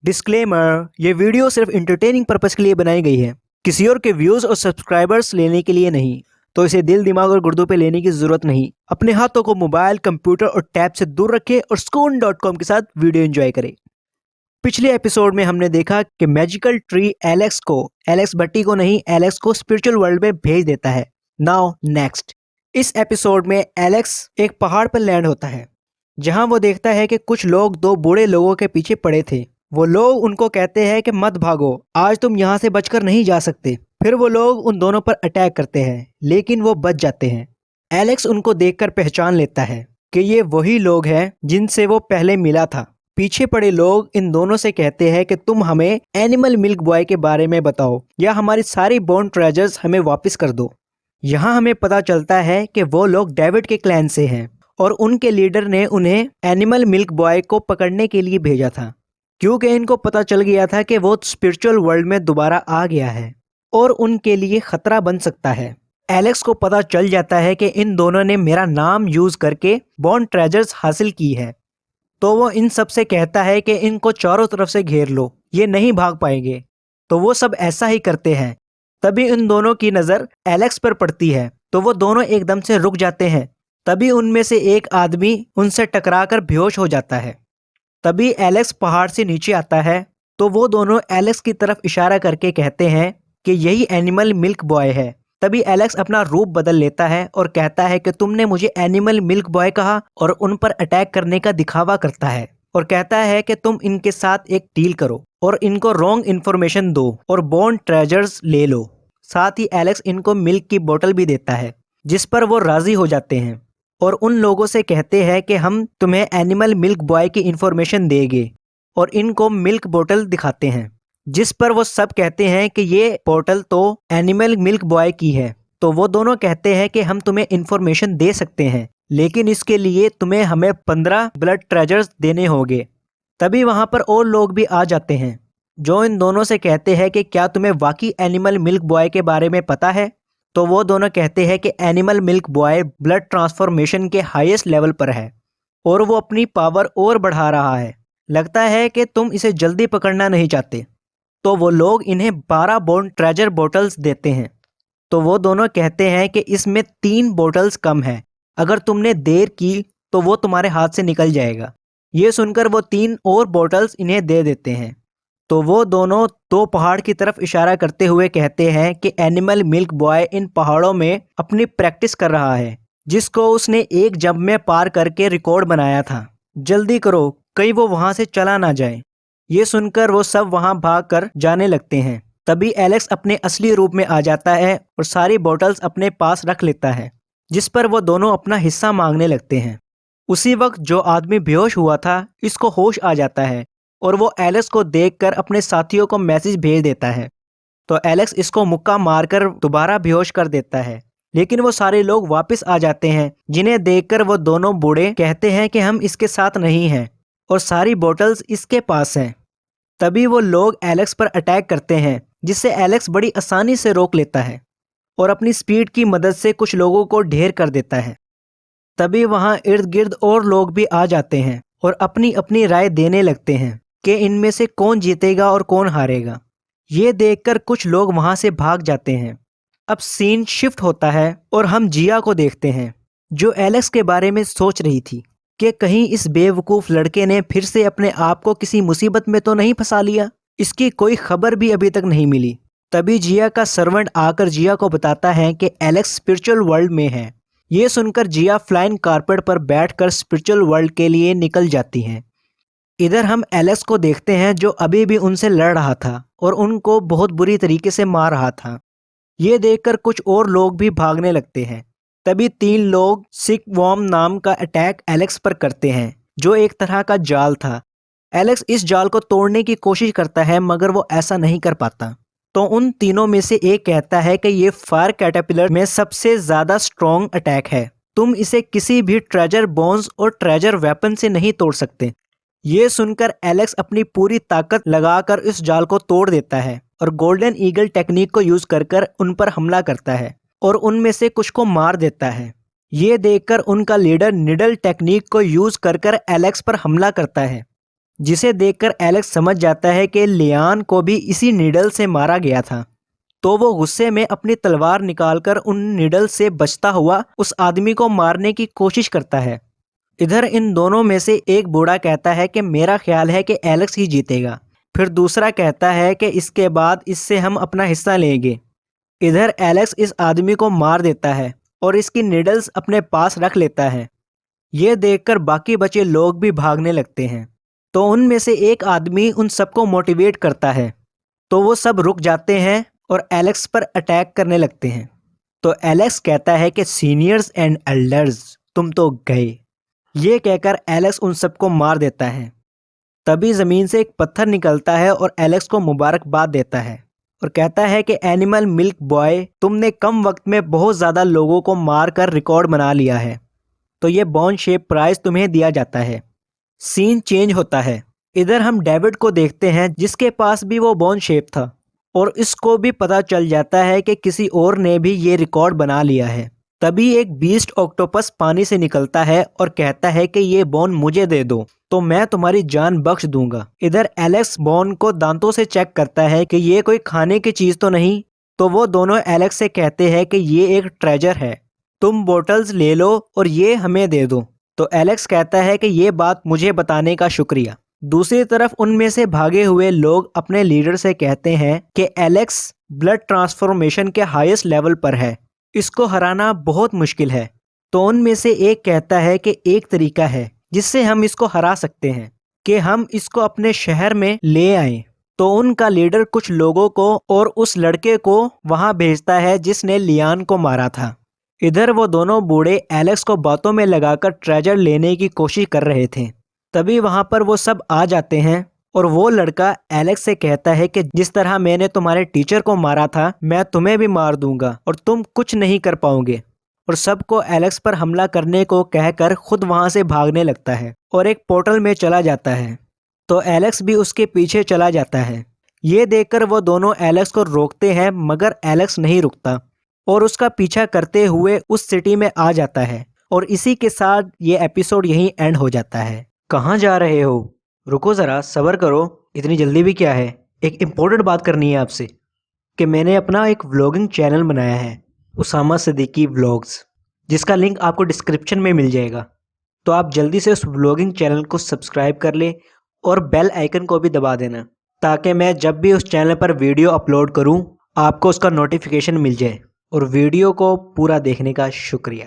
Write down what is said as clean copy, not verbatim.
Disclaimer, ये video सिर्फ entertaining purpose के लिए बनाई गई है, किसी और के व्यूज और सब्सक्राइबर्स लेने के लिए नहीं। तो इसे दिल, दिमाग और गुर्दों पे लेने की जरूरत नहीं। अपने हाथों को मोबाइल, कंप्यूटर और टैब से दूर रखें और sukoon.com के साथ वीडियो एंजॉय करें। पिछले एपिसोड में हमने देखा कि मैजिकल ट्री एलेक्स भट्टी को नहीं, एलेक्स को स्पिरिचुअल वर्ल्ड में भेज देता है। Now next. इस एपिसोड में एलेक्स एक पहाड़ पर लैंड होता है, जहां वो देखता है कि कुछ लोग दो बूढ़े लोगों के पीछे पड़े थे। वो लोग उनको कहते हैं कि मत भागो, आज तुम यहाँ से बचकर नहीं जा सकते। फिर वो लोग उन दोनों पर अटैक करते हैं, लेकिन वो बच जाते हैं। एलेक्स उनको देखकर पहचान लेता है कि ये वही लोग हैं जिनसे वो पहले मिला था। पीछे पड़े लोग इन दोनों से कहते हैं कि तुम हमें एनिमल मिल्क बॉय के बारे में बताओ या हमारी सारी बॉन्ड ट्रेजर्स हमें वापस कर दो। यहाँ हमें पता चलता है कि वो लोग डेविड के क्लैन से हैं और उनके लीडर ने उन्हें एनिमल मिल्क बॉय को पकड़ने के लिए भेजा था, क्योंकि इनको पता चल गया था कि वो स्पिरिचुअल वर्ल्ड में दोबारा आ गया है और उनके लिए खतरा बन सकता है। एलेक्स को पता चल जाता है कि इन दोनों ने मेरा नाम यूज करके बॉन्ड ट्रेजर्स हासिल की है, तो वो इन सब से कहता है कि इनको चारों तरफ से घेर लो, ये नहीं भाग पाएंगे। तो वो सब ऐसा ही करते हैं। तभी उन दोनों की नज़र एलेक्स पर पड़ती है, तो वो दोनों एकदम से रुक जाते हैं। तभी उनमें से एक आदमी उनसे टकराकर बेहोश हो जाता है। तभी एलेक्स पहाड़ से नीचे आता है, तो वो दोनों एलेक्स की तरफ इशारा करके कहते हैं कि यही एनिमल मिल्क बॉय है। तभी एलेक्स अपना रूप बदल लेता है और कहता है कि तुमने मुझे एनिमल मिल्क बॉय कहा, और उन पर अटैक करने का दिखावा करता है और कहता है कि तुम इनके साथ एक डील करो और इनको रॉन्ग इन्फॉर्मेशन दो और बॉन्ड ट्रेजर्स ले लो। साथ ही एलेक्स इनको मिल्क की बोतल भी देता है, जिस पर वो राजी हो जाते हैं और उन लोगों से कहते हैं कि हम तुम्हें एनिमल मिल्क बॉय की इन्फॉर्मेशन देंगे, और इनको मिल्क बोतल दिखाते हैं, जिस पर वो सब कहते हैं कि ये बोतल तो एनिमल मिल्क बॉय की है। तो वो दोनों कहते हैं कि हम तुम्हें इन्फॉर्मेशन दे सकते हैं, लेकिन इसके लिए तुम्हें हमें 15 ब्लड ट्रेजर्स देने होंगे। तभी वहां पर और लोग भी आ जाते हैं, जो इन दोनों से कहते हैं कि क्या तुम्हें वाकई एनिमल मिल्क बॉय के बारे में पता है। तो वो दोनों कहते हैं कि animal milk boy blood transformation के हाईएस्ट लेवल पर है और वो अपनी पावर और बढ़ा रहा है। लगता है कि तुम इसे जल्दी पकड़ना नहीं चाहते। तो वो लोग इन्हें 12 बॉन्ड ट्रेजर बोटल्स देते हैं। तो वो दोनों कहते हैं कि इसमें 3 बोटल्स कम है, अगर तुमने देर की तो वो तुम्हारे हाथ से निकल जाएगा। ये सुनकर वो 3 और बोटल्स इन्हें दे देते हैं। तो वो दोनों दो पहाड़ की तरफ इशारा करते हुए कहते हैं कि एनिमल मिल्क बॉय इन पहाड़ों में अपनी प्रैक्टिस कर रहा है, जिसको उसने एक जंप में पार करके रिकॉर्ड बनाया था। जल्दी करो, कहीं वो वहां से चला ना जाए। ये सुनकर वो सब वहां भागकर जाने लगते हैं। तभी एलेक्स अपने असली रूप में आ जाता है और सारी बोतल्स अपने पास रख लेता है, जिस पर वो दोनों अपना हिस्सा मांगने लगते हैं। उसी वक्त जो आदमी बेहोश हुआ था, इसको होश आ जाता है और वो एलेक्स को देखकर अपने साथियों को मैसेज भेज देता है। तो एलेक्स इसको मुक्का मारकर दोबारा बेहोश कर देता है, लेकिन वो सारे लोग वापस आ जाते हैं, जिन्हें देखकर वो दोनों बूढ़े कहते हैं कि हम इसके साथ नहीं हैं और सारी बोतल्स इसके पास हैं। तभी वो लोग एलेक्स पर अटैक करते हैं, जिससे एलेक्स बड़ी आसानी से रोक लेता है और अपनी स्पीड की मदद से कुछ लोगों को ढेर कर देता है। तभी वहां इर्द गिर्द और लोग भी आ जाते हैं और अपनी अपनी राय देने लगते हैं कि इनमें से कौन जीतेगा और कौन हारेगा। ये देखकर कुछ लोग वहां से भाग जाते हैं। अब सीन शिफ्ट होता है और हम जिया को देखते हैं, जो एलेक्स के बारे में सोच रही थी कि कहीं इस बेवकूफ़ लड़के ने फिर से अपने आप को किसी मुसीबत में तो नहीं फंसा लिया। इसकी कोई खबर भी अभी तक नहीं मिली। तभी जिया का सर्वेंट आकर जिया को बताता है कि एलेक्स स्पिरिचुअल वर्ल्ड में है। ये सुनकर जिया फ्लाइंग कारपेट पर बैठकर स्पिरिचुअल वर्ल्ड के लिए निकल जाती हैं। इधर हम एलेक्स को देखते हैं, जो अभी भी उनसे लड़ रहा था और उनको बहुत बुरी तरीके से मार रहा था। ये देखकर कुछ और लोग भी भागने लगते हैं। तभी 3 लोग सिक वॉर्म नाम का अटैक एलेक्स पर करते हैं, जो एक तरह का जाल था। एलेक्स इस जाल को तोड़ने की कोशिश करता है, मगर वो ऐसा नहीं कर पाता। तो उन तीनों में से एक कहता है कि ये फायर कैटरपिलर में सबसे ज्यादा स्ट्रॉन्ग अटैक है, तुम इसे किसी भी ट्रेजर बोन्स और ट्रेजर वेपन से नहीं तोड़ सकते। ये सुनकर एलेक्स अपनी पूरी ताकत लगाकर इस जाल को तोड़ देता है और गोल्डन ईगल टेक्निक को यूज कर उन पर हमला करता है और उनमें से कुछ को मार देता है। ये देखकर उनका लीडर निडल टेक्निक को यूज कर एलेक्स पर हमला करता है, जिसे देखकर एलेक्स समझ जाता है कि लियान को भी इसी नीडल से मारा गया था। तो वो गुस्से में अपनी तलवार निकालकर उन नीडल से बचता हुआ उस आदमी को मारने की कोशिश करता है। इधर इन दोनों में से एक बूढ़ा कहता है कि मेरा ख्याल है कि एलेक्स ही जीतेगा। फिर दूसरा कहता है कि इसके बाद इससे हम अपना हिस्सा लेंगे। इधर एलेक्स इस आदमी को मार देता है और इसकी नीडल्स अपने पास रख लेता है। ये देखकर बाकी बचे लोग भी भागने लगते हैं। तो उनमें से एक आदमी उन सबको मोटिवेट करता है, तो वो सब रुक जाते हैं और एलेक्स पर अटैक करने लगते हैं। तो एलेक्स कहता है कि सीनियर्स एंड एल्डर्स तुम तो गए। ये कहकर एलेक्स उन सबको मार देता है। तभी ज़मीन से एक पत्थर निकलता है और एलेक्स को मुबारकबाद देता है और कहता है कि एनिमल मिल्क बॉय, तुमने कम वक्त में बहुत ज़्यादा लोगों को मार कर रिकॉर्ड बना लिया है, तो ये बॉन शेप प्राइज़ तुम्हें दिया जाता है। सीन चेंज होता है। इधर हम डेविड को देखते हैं जिसके पास भी वो बॉन शेप था और इसको भी पता चल जाता है कि किसी और ने भी ये रिकॉर्ड बना लिया है। तभी एक बीस्ट ऑक्टोपस पानी से निकलता है और कहता है कि ये बॉन मुझे दे दो तो मैं तुम्हारी जान बख्श दूंगा। इधर एलेक्स बॉन को दांतों से चेक करता है कि ये कोई खाने की चीज़ तो नहीं। तो वो दोनों एलेक्स से कहते हैं कि ये एक ट्रेजर है, तुम बोटल्स ले लो और ये हमें दे दो। तो एलेक्स कहता है कि ये बात मुझे बताने का शुक्रिया। दूसरी तरफ उनमें से भागे हुए लोग अपने लीडर से कहते हैं कि एलेक्स ब्लड ट्रांसफॉर्मेशन के हाईएस्ट लेवल पर है, इसको हराना बहुत मुश्किल है। तो उनमें से एक कहता है कि एक तरीका है जिससे हम इसको हरा सकते हैं कि हम इसको अपने शहर में ले आएं। तो उनका लीडर कुछ लोगों को और उस लड़के को वहां भेजता है जिसने लियान को मारा था। इधर वो दोनों बूढ़े एलेक्स को बातों में लगाकर ट्रेजर लेने की कोशिश कर रहे थे। तभी वहां पर वो सब आ जाते हैं और वो लड़का एलेक्स से कहता है कि जिस तरह मैंने तुम्हारे टीचर को मारा था मैं तुम्हें भी मार दूंगा और तुम कुछ नहीं कर पाओगे। और सबको एलेक्स पर हमला करने को कहकर खुद वहां से भागने लगता है और एक पोर्टल में चला जाता है। तो एलेक्स भी उसके पीछे चला जाता है। ये देखकर वो दोनों एलेक्स को रोकते हैं मगर एलेक्स नहीं रुकता और उसका पीछा करते हुए उस सिटी में आ जाता है। और इसी के साथ ये एपिसोड यहीं एंड हो जाता है। कहाँ जा रहे हो? रुको ज़रा, सब्र करो, इतनी जल्दी भी क्या है। एक इम्पोर्टेंट बात करनी है आपसे कि मैंने अपना एक व्लॉगिंग चैनल बनाया है, उसामा सिद्दीकी व्लॉग्स, जिसका लिंक आपको डिस्क्रिप्शन में मिल जाएगा। तो आप जल्दी से उस व्लॉगिंग चैनल को सब्सक्राइब कर ले और बेल आइकन को भी दबा देना ताकि मैं जब भी उस चैनल पर वीडियो अपलोड करूं आपको उसका नोटिफिकेशन मिल जाए। और वीडियो को पूरा देखने का शुक्रिया।